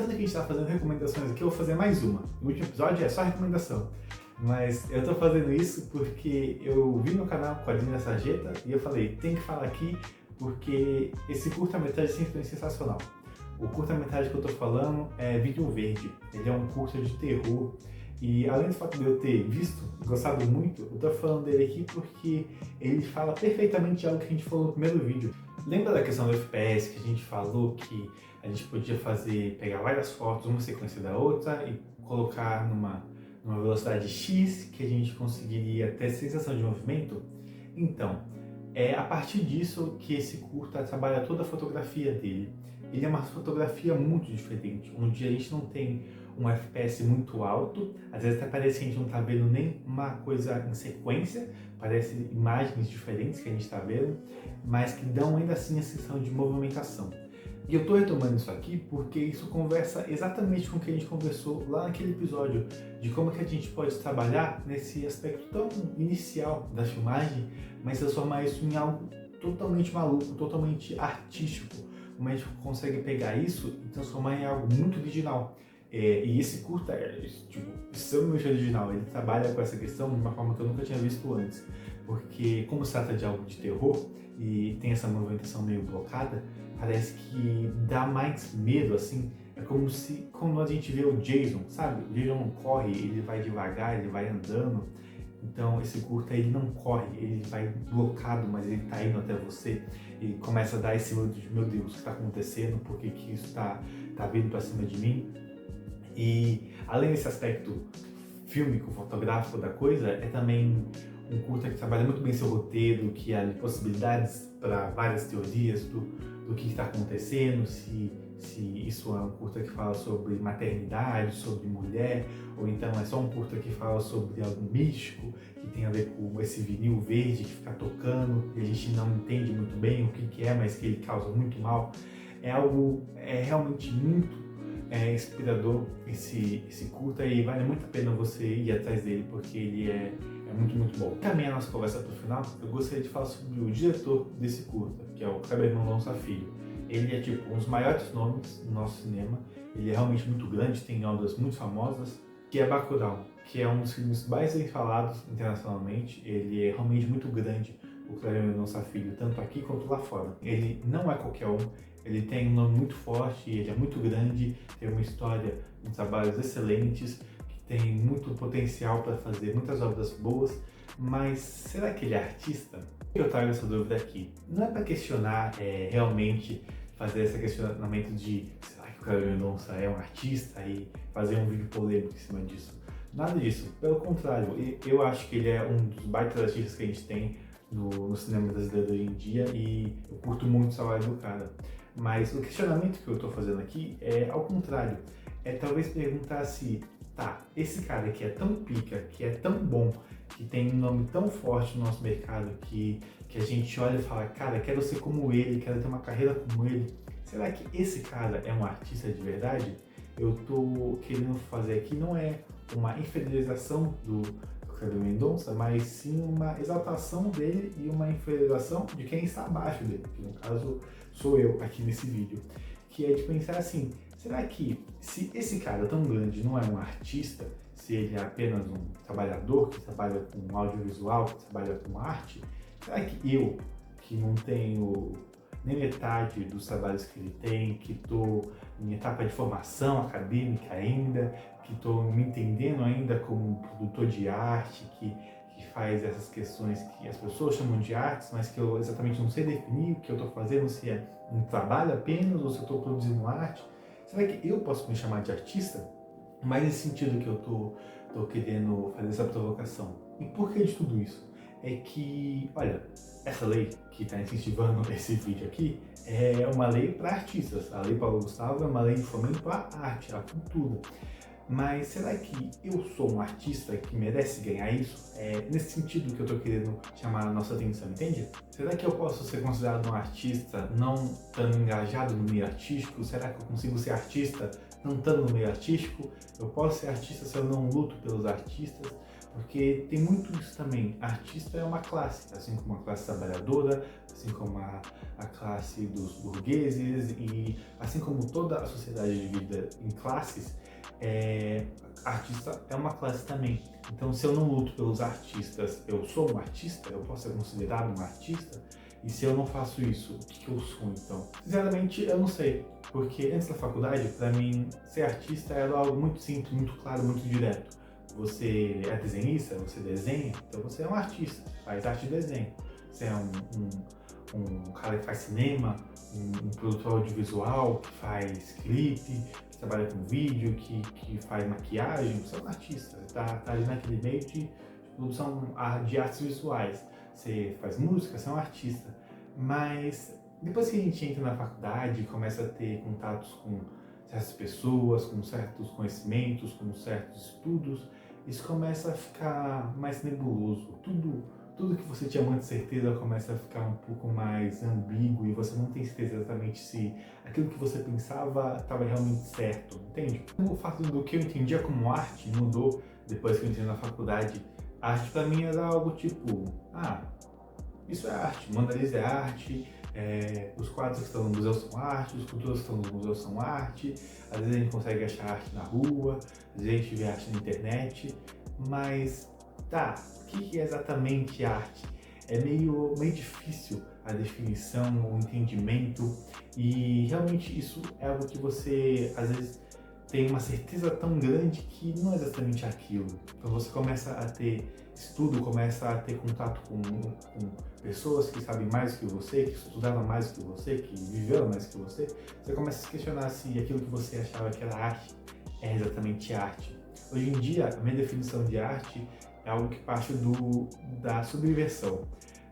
aproveitando que a gente tá fazendo recomendações aqui, eu vou fazer mais uma. O último episódio é só recomendação. Mas eu tô fazendo isso porque eu vi no canal Quadrinho da Sarjeta e eu falei, tem que falar aqui porque esse curta-metragem sempre foi sensacional. O curta-metragem que eu tô falando é Vídeo Verde. Ele é um curta de terror. E além do fato de eu ter visto e gostado muito, eu tô falando dele aqui porque ele fala perfeitamente algo que a gente falou no primeiro vídeo. Lembra da questão do FPS que a gente falou que a gente podia pegar várias fotos, uma sequência da outra e colocar numa velocidade X que a gente conseguiria ter sensação de movimento? Então, é a partir disso que esse curta trabalha toda a fotografia dele. Ele é uma fotografia muito diferente, onde a gente não tem um FPS muito alto, às vezes até parece que a gente não está vendo nem uma coisa em sequência, parece imagens diferentes que a gente está vendo, mas que dão ainda assim a sensação de movimentação. E eu estou retomando isso aqui porque isso conversa exatamente com o que a gente conversou lá naquele episódio, de como que a gente pode trabalhar nesse aspecto tão inicial da filmagem, mas transformar isso em algo totalmente maluco, totalmente artístico. Como a gente consegue pegar isso e transformar em algo muito original. E esse curta é extremamente original, ele trabalha com essa questão de uma forma que eu nunca tinha visto antes. Porque como se trata de algo de terror e tem essa movimentação meio blocada, parece que dá mais medo, assim. É como se, quando a gente vê o Jason, sabe? O Jason não corre, ele vai devagar, ele vai andando. Então esse curta ele não corre, ele vai blocado, mas ele tá indo até você e começa a dar esse medo de, meu Deus, o que está acontecendo, por que isso tá vindo para cima de mim? E além desse aspecto fílmico, fotográfico da coisa, é também um curta que trabalha muito bem seu roteiro, que há possibilidades para várias teorias do que está acontecendo, se isso é um curta que fala sobre maternidade, sobre mulher, ou então é só um curta que fala sobre algo místico, que tem a ver com esse vinil verde que fica tocando, e a gente não entende muito bem o que é, mas que ele causa muito mal. É realmente muito inspirador esse curta e vale muito a pena você ir atrás dele, porque ele é muito, muito bom. Caminhando a nossa conversa para o final, eu gostaria de falar sobre o diretor desse curta, que é o Kleber Mendonça Filho. Ele é um dos maiores nomes do nosso cinema, ele é realmente muito grande, tem obras muito famosas, que é Bacurau, que é um dos filmes mais bem falados internacionalmente. Ele é realmente muito grande, o Kleber Mendonça Filho, tanto aqui quanto lá fora. Ele não é qualquer um, ele tem um nome muito forte, ele é muito grande, tem uma história, trabalhos excelentes, que tem muito potencial para fazer muitas obras boas, mas será que ele é artista? Eu trago essa dúvida aqui. Não é para questionar realmente, fazer esse questionamento de será que o Kleber Mendonça é um artista e fazer um vídeo polêmico em cima disso. Nada disso, pelo contrário, eu acho que ele é um dos baitas artistas que a gente tem no cinema brasileiro hoje em dia e eu curto muito o trabalho do cara. Mas o questionamento que eu estou fazendo aqui é ao contrário, é talvez perguntar se, esse cara que é tão pica, que é tão bom, que tem um nome tão forte no nosso mercado, que a gente olha e fala, cara, quero ser como ele, quero ter uma carreira como ele, será que esse cara é um artista de verdade? Eu estou querendo fazer aqui não é uma inferiorização do Kleber Mendonça, mas sim uma exaltação dele e uma inferiorização de quem está abaixo dele, que no caso sou eu aqui nesse vídeo, que é de pensar assim, será que se esse cara tão grande não é um artista, se ele é apenas um trabalhador que trabalha com audiovisual, que trabalha com arte, será que eu, que não tenho nem metade dos trabalhos que ele tem, que estou em etapa de formação acadêmica ainda, que estou me entendendo ainda como produtor de arte, que faz essas questões que as pessoas chamam de artes, mas que eu exatamente não sei definir o que eu estou fazendo, se é um trabalho apenas ou se eu estou produzindo arte, será que eu posso me chamar de artista? Mas nesse sentido que eu estou querendo fazer essa provocação. E por que de tudo isso? É que, olha, essa lei que está incentivando esse vídeo aqui é uma lei para artistas. A Lei Paulo Gustavo é uma lei de fomento à arte, à cultura. Mas será que eu sou um artista que merece ganhar isso? É nesse sentido que eu estou querendo chamar a nossa atenção, entende? Será que eu posso ser considerado um artista não estando engajado no meio artístico? Será que eu consigo ser artista não estando no meio artístico? Eu posso ser artista se eu não luto pelos artistas? Porque tem muito isso também. Artista é uma classe, assim como a classe trabalhadora, assim como a classe dos burgueses e assim como toda a sociedade divida em classes, artista é uma classe também. Então, se eu não luto pelos artistas, eu sou um artista, eu posso ser considerado um artista. E se eu não faço isso, o que eu sou então? Sinceramente, eu não sei. Porque antes da faculdade, para mim, ser artista era algo muito simples, muito claro, muito direto. Você é desenhista, você desenha, então você é um artista, faz arte e desenho. Você é um cara que faz cinema, um produtor audiovisual, que faz clipe, que trabalha com vídeo, que faz maquiagem, você é um artista. Você tá ali naquele meio de produção de artes visuais. Você faz música, você é um artista. Mas depois que a gente entra na faculdade e começa a ter contatos com certas pessoas, com certos conhecimentos, com certos estudos, isso começa a ficar mais nebuloso. Tudo que você tinha muita certeza começa a ficar um pouco mais ambíguo e você não tem certeza exatamente se aquilo que você pensava estava realmente certo, entende? O fato do que eu entendia como arte mudou depois que eu entrei na faculdade. A arte para mim era algo tipo, isso é arte, Mona Lisa é arte, os quadros que estão no museu são arte, os esculturas que estão no museu são arte, às vezes a gente consegue achar arte na rua, às vezes a gente vê arte na internet, mas o que é exatamente arte? É meio difícil a definição, o entendimento, e realmente isso é algo que você às vezes tem uma certeza tão grande que não é exatamente aquilo. Então você começa a ter estudo, começa a ter contato com pessoas que sabem mais que você, que estudaram mais que você, que viveram mais que você. Você começa a se questionar se aquilo que você achava que era arte é exatamente arte. Hoje em dia, a minha definição de arte é algo que parte da subversão.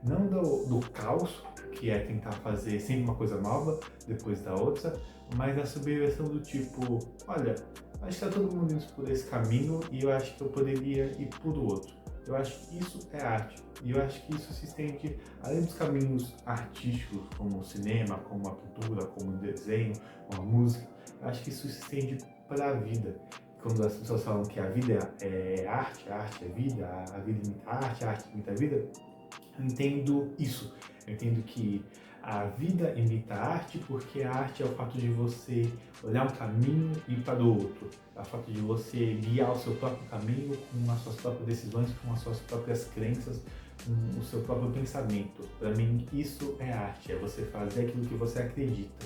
Não do caos, que é tentar fazer sempre uma coisa nova depois da outra, mas da subversão do tipo, olha, acho que está todo mundo indo por esse caminho e eu acho que eu poderia ir por outro. Eu acho que isso é arte. E eu acho que isso se estende além dos caminhos artísticos, como o cinema, como a pintura, como o desenho, como a música. Eu acho que isso se estende para a vida. Quando as pessoas falam que a vida é arte, a arte é vida, a vida imita a arte imita a vida, eu entendo isso. Eu entendo que a vida imita a arte porque a arte é o fato de você olhar um caminho e ir para o outro. É o fato de você guiar o seu próprio caminho com as suas próprias decisões, com as suas próprias crenças, com o seu próprio pensamento. Para mim, isso é arte, é você fazer aquilo que você acredita.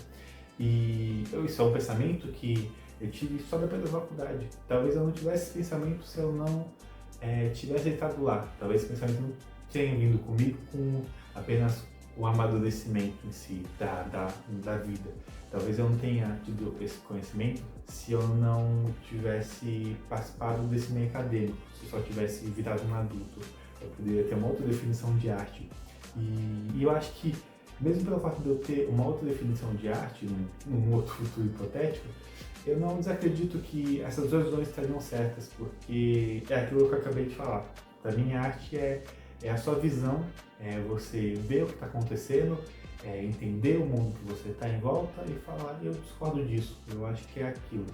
E isso é um pensamento que eu tive só depois da faculdade. Talvez eu não tivesse esse pensamento se eu não tivesse estado lá. Talvez esse pensamento não tenha vindo comigo com apenas o amadurecimento em si da vida. Talvez eu não tenha tido esse conhecimento se eu não tivesse participado desse meio acadêmico, se eu só tivesse virado um adulto. Eu poderia ter uma outra definição de arte. E eu acho que, mesmo pelo fato de eu ter uma outra definição de arte, num outro futuro hipotético, eu não desacredito que essas duas visões estariam certas, porque é aquilo que eu acabei de falar. Para mim, a arte é a sua visão, é você ver o que está acontecendo, entender o mundo que você está em volta e falar, eu discordo disso, eu acho que é aquilo.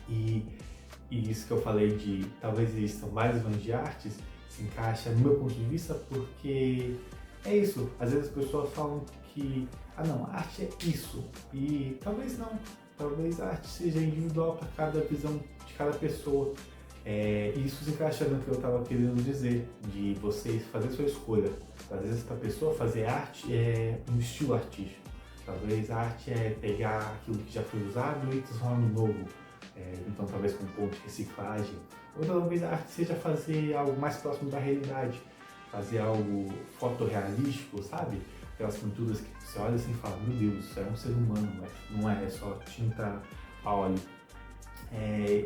E isso que eu falei de talvez existam várias visões de artes, se encaixa no meu ponto de vista, porque é isso. Às vezes as pessoas falam que, não, a arte é isso, e talvez não. Talvez a arte seja individual para cada visão de cada pessoa. Isso se encaixa no que eu estava querendo dizer, de você fazer sua escolha. Às vezes, para a pessoa fazer arte é um estilo artístico. Talvez a arte é pegar aquilo que já foi usado e transformar no novo. Então, talvez com um ponto de reciclagem. Ou talvez a arte seja fazer algo mais próximo da realidade. Fazer algo fotorrealístico, sabe? Aquelas pinturas que você olha assim e fala, meu Deus, isso é um ser humano, mas não é só tinta a óleo.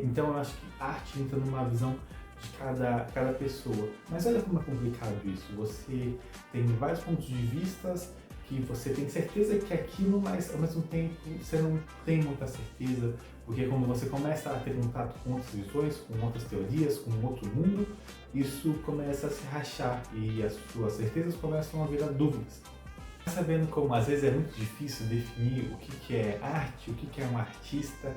Então eu acho que a arte entra numa visão de cada pessoa. Mas olha como é complicado isso. Você tem vários pontos de vistas que você tem certeza que é aquilo, mas ao mesmo tempo você não tem muita certeza, porque quando você começa a ter contato com outras visões, com outras teorias, com outro mundo, isso começa a se rachar e as suas certezas começam a virar dúvidas. Sabendo como às vezes é muito difícil definir o que é arte, o que é um artista,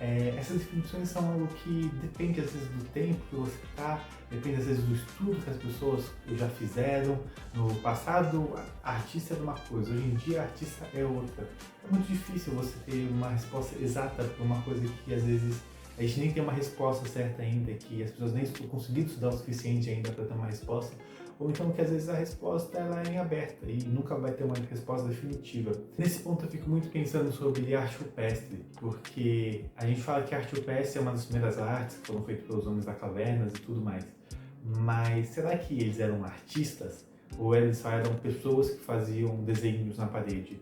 essas definições são algo que depende às vezes do tempo que você está, depende às vezes do estudo que as pessoas já fizeram. No passado, artista era uma coisa, hoje em dia artista é outra. É muito difícil você ter uma resposta exata para uma coisa que às vezes a gente nem tem uma resposta certa ainda, que as pessoas nem estão conseguindo estudar o suficiente ainda para ter uma resposta, ou então que às vezes a resposta ela é em aberta e nunca vai ter uma resposta definitiva. Nesse ponto eu fico muito pensando sobre arte rupestre, porque a gente fala que a arte rupestre é uma das primeiras artes que foram feitas pelos homens da caverna e tudo mais, mas será que eles eram artistas? Ou eles só eram pessoas que faziam desenhos na parede?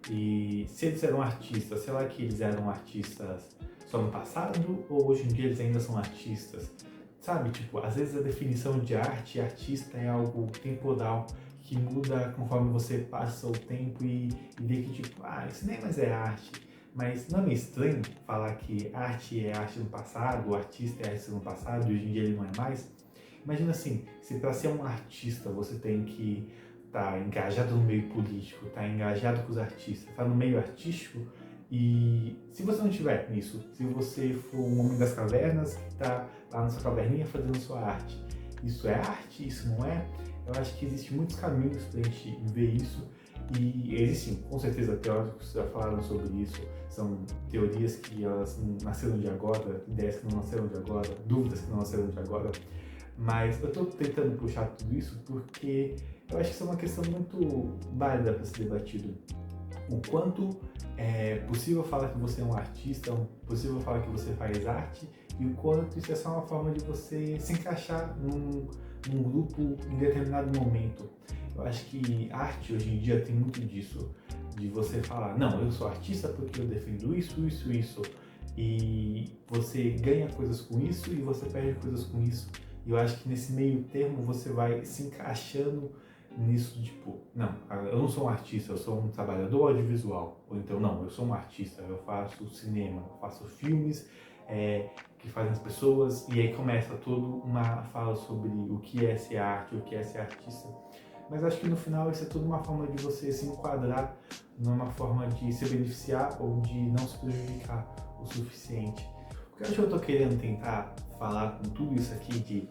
E se eles eram artistas, será que eles eram artistas só no passado ou hoje em dia eles ainda são artistas? Sabe, tipo, às vezes a definição de arte e artista é algo temporal, que muda conforme você passa o tempo e vê que tipo, isso nem mais é arte. Mas não é meio estranho falar que arte é arte no passado, o artista é arte no passado e hoje em dia ele não é mais? Imagina assim, se para ser um artista você tem que estar engajado no meio político, estar engajado com os artistas, estar no meio artístico, e se você não estiver nisso, se você for um homem das cavernas que está lá na sua caverninha fazendo sua arte, isso é arte? Isso não é? Eu acho que existem muitos caminhos para a gente ver isso e existem, com certeza, teóricos que já falaram sobre isso. São teorias que elas não nasceram de agora, ideias que não nasceram de agora, dúvidas que não nasceram de agora. Mas eu estou tentando puxar tudo isso porque eu acho que isso é uma questão muito válida para ser debatido. O quanto é possível falar que você é um artista, é possível falar que você faz arte, e o quanto isso é só uma forma de você se encaixar num grupo em determinado momento. Eu acho que arte hoje em dia tem muito disso, de você falar, não, eu sou artista porque eu defendo isso, isso, isso, e você ganha coisas com isso e você perde coisas com isso. E eu acho que nesse meio termo você vai se encaixando nisso, tipo, não, eu não sou um artista, eu sou um trabalhador audiovisual. Ou então, não, eu sou um artista, eu faço cinema, eu faço filmes que fazem as pessoas, e aí começa toda uma fala sobre o que é ser arte, o que é ser artista. Mas acho que no final isso é tudo uma forma de você se enquadrar numa forma de se beneficiar ou de não se prejudicar o suficiente. O que eu acho que eu tô querendo tentar falar com tudo isso aqui de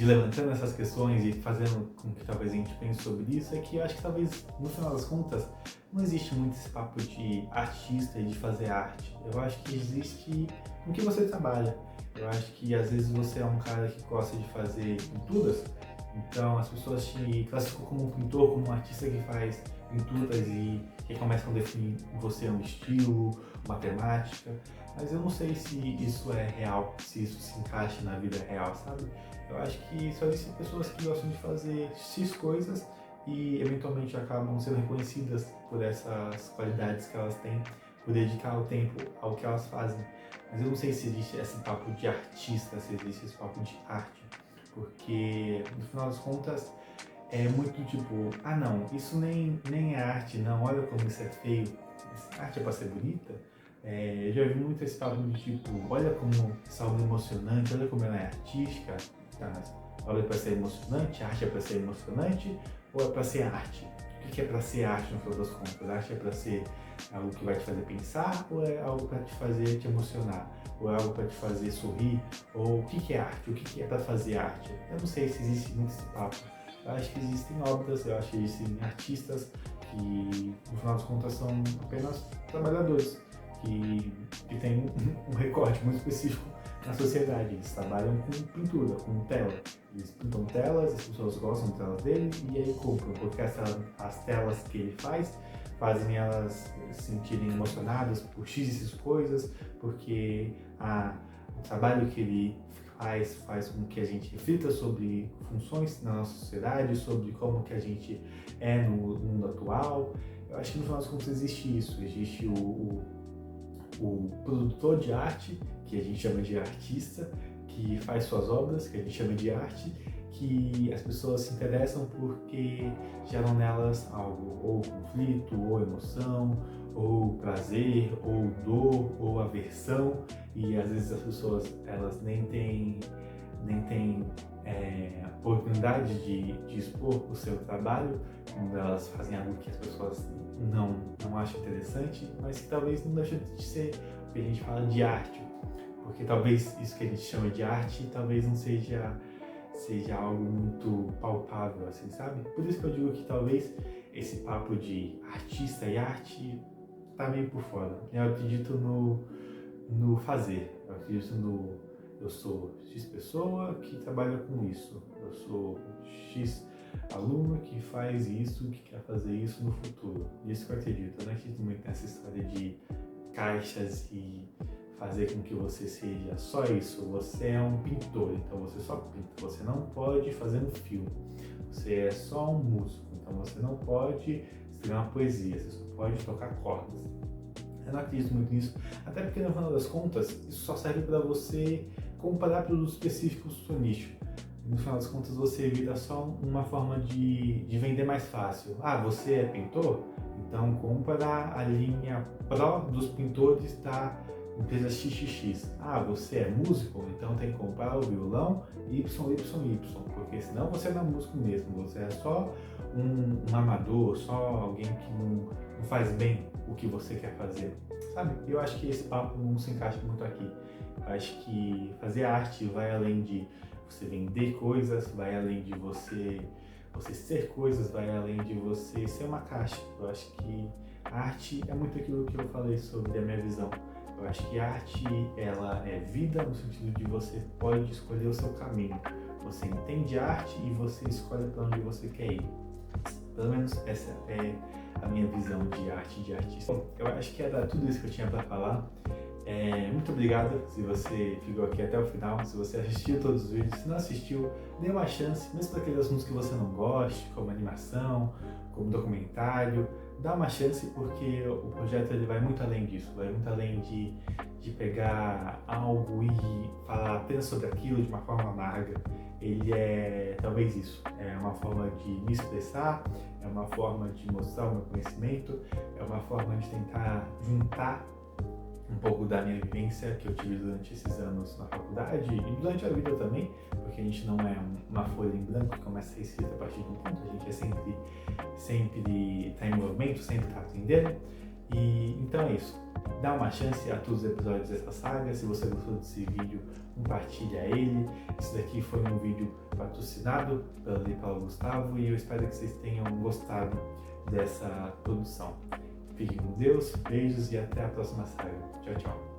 levantando essas questões e fazendo com que talvez a gente pense sobre isso, é que eu acho que talvez, no final das contas, não existe muito esse papo de artista e de fazer arte. Eu acho que existe no que você trabalha. Eu acho que às vezes você é um cara que gosta de fazer pinturas, então as pessoas te classificam como um pintor, como um artista que faz pinturas e que começam a definir você um estilo, uma temática, mas eu não sei se isso é real, se isso se encaixa na vida real, sabe? Eu acho que só existem pessoas que gostam de fazer X coisas e eventualmente acabam sendo reconhecidas por essas qualidades que elas têm, por dedicar o tempo ao que elas fazem. Mas eu não sei se existe esse papo de artista, se existe esse papo de arte, porque no final das contas é muito tipo, não, isso nem é arte não, olha como isso é feio, arte é pra ser bonita. Eu já vi muito esse papo de tipo, olha como isso é algo emocionante, olha como ela é artística, tá, mas olha é pra ser emocionante, arte é pra ser emocionante ou é pra ser arte? O que é pra ser arte no final das contas? A arte é pra ser algo que vai te fazer pensar ou é algo pra te fazer te emocionar? Ou é algo pra te fazer sorrir? Ou o que é arte? O que é pra fazer arte? Eu não sei se existe muito esse papo. Eu acho que existem obras, eu acho que existem artistas que no final das contas são apenas trabalhadores que têm um recorte muito específico na sociedade. Eles trabalham com pintura, com tela. Eles pintam telas, as pessoas gostam de telas dele e aí compram, porque as telas que ele faz fazem elas se sentirem emocionadas por X coisas, porque o trabalho que ele faz com que a gente reflita sobre funções na nossa sociedade, sobre como que a gente é no mundo atual. Eu acho que no final das contas existe isso, existe o produtor de arte, que a gente chama de artista, que faz suas obras, que a gente chama de arte, que as pessoas se interessam porque geram nelas algo, ou conflito, ou emoção, ou prazer, ou dor, ou aversão, e às vezes as pessoas elas nem têm oportunidade de expor o seu trabalho, quando elas fazem algo que as pessoas não acham interessante, mas que talvez não deixe de ser o que a gente fala de arte. porque talvez isso que a gente chama de arte, talvez não seja algo muito palpável, assim, sabe? Por isso que eu digo que talvez esse papo de artista e arte tá meio por fora. Eu acredito no fazer, eu acredito no eu sou X pessoa que trabalha com isso, eu sou X aluno que faz isso, que quer fazer isso no futuro. Isso que eu acredito. Eu não acredito muito nessa história de caixas e fazer com que você seja só isso. Você é um pintor, então você só pinta. Você não pode fazer um filme. Você é só um músico, então você não pode escrever uma poesia. Você só pode tocar cordas. Eu não acredito muito nisso, até porque no final das contas isso só serve para você comparar produtos específicos do seu nicho. No final das contas você vira só uma forma de vender mais fácil. Ah, você é pintor? Então compra a linha Pro dos pintores da empresa XXX. Ah, você é músico? Então tem que comprar o violão YYY, porque senão você não é músico mesmo, você é só um amador, só alguém que não faz bem o que você quer fazer. Sabe? Eu acho que esse papo não se encaixa muito aqui. Eu acho que fazer arte vai além de você vender coisas, vai além de você ser coisas, vai além de você ser uma caixa. Eu acho que a arte é muito aquilo que eu falei sobre a minha visão. Eu acho que a arte, ela é vida no sentido de você pode escolher o seu caminho. Você entende a arte e você escolhe para onde você quer ir. Pelo menos essa é a minha visão de arte e de artista. Bom, eu acho que era tudo isso que eu tinha para falar. Muito obrigado se você ficou aqui até o final, se você assistiu todos os vídeos. Se não assistiu, dê uma chance, mesmo para aqueles assuntos que você não goste, como animação, como documentário, dá uma chance, porque o projeto ele vai muito além disso, vai muito além de pegar algo e falar apenas sobre aquilo de uma forma amarga. Ele é talvez isso, é uma forma de me expressar, é uma forma de mostrar o meu conhecimento, é uma forma de tentar juntar um pouco da minha vivência que eu tive durante esses anos na faculdade e durante a vida também, porque a gente não é uma folha em branco que começa a ser escrita a partir de um ponto, a gente é sempre está em movimento, sempre está aprendendo. E então é isso. Dá uma chance a todos os episódios dessa saga. Se você gostou desse vídeo, compartilha ele. Esse daqui foi um vídeo patrocinado pelo Paulo Gustavo e eu espero que vocês tenham gostado dessa produção. Fiquem com Deus, beijos e até a próxima saga. Tchau, tchau.